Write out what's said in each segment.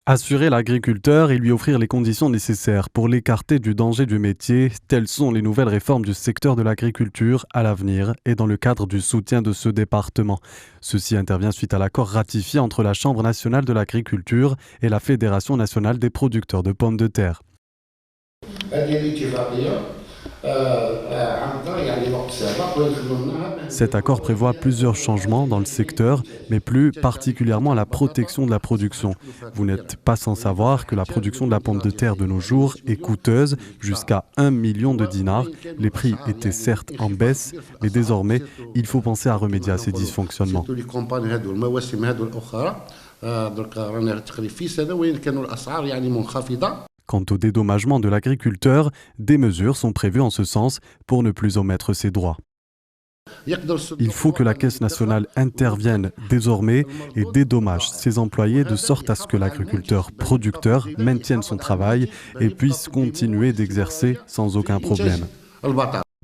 Assurer l'agriculteur et lui offrir les conditions nécessaires pour l'écarter du danger du métier, telles sont les nouvelles réformes du secteur de l'agriculture à l'avenir et dans le cadre du soutien de ce département. Ceci intervient suite à l'accord ratifié entre la Chambre nationale de l'agriculture et la Fédération nationale des producteurs de pommes de terre. Cet accord prévoit plusieurs changements dans le secteur, mais plus particulièrement la protection de la production. Vous n'êtes pas sans savoir que la production de la pomme de terre de nos jours est coûteuse, jusqu'à 1 million de dinars. Les prix étaient certes en baisse, mais désormais, il faut penser à remédier à ces dysfonctionnements. Quant au dédommagement de l'agriculteur, des mesures sont prévues en ce sens pour ne plus omettre ses droits. Il faut que la Caisse nationale intervienne désormais et dédommage ses employés de sorte à ce que l'agriculteur producteur maintienne son travail et puisse continuer d'exercer sans aucun problème.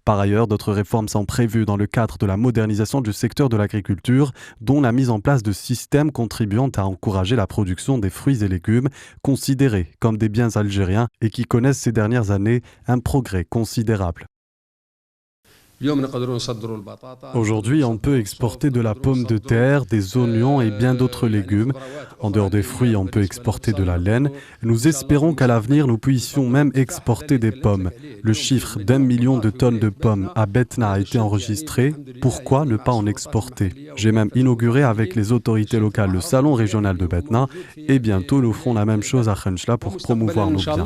Par ailleurs, d'autres réformes sont prévues dans le cadre de la modernisation du secteur de l'agriculture, dont la mise en place de systèmes contribuant à encourager la production des fruits et légumes, considérés comme des biens algériens et qui connaissent ces dernières années un progrès considérable. Aujourd'hui, on peut exporter de la pomme de terre, des oignons et bien d'autres légumes. En dehors des fruits, on peut exporter de la laine. Nous espérons qu'à l'avenir, nous puissions même exporter des pommes. Le chiffre d'1 million de tonnes de pommes à Betna a été enregistré. Pourquoi ne pas en exporter? J'ai même inauguré avec les autorités locales le salon régional de Betna et bientôt nous ferons la même chose à Khenchela pour promouvoir nos biens.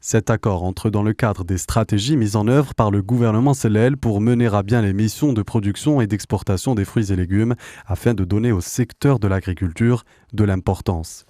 Cet accord entre dans le cadre des stratégies mises en œuvre par le gouvernement Sellel pour mener à bien les missions de production et d'exportation des fruits et légumes afin de donner au secteur de l'agriculture de l'importance.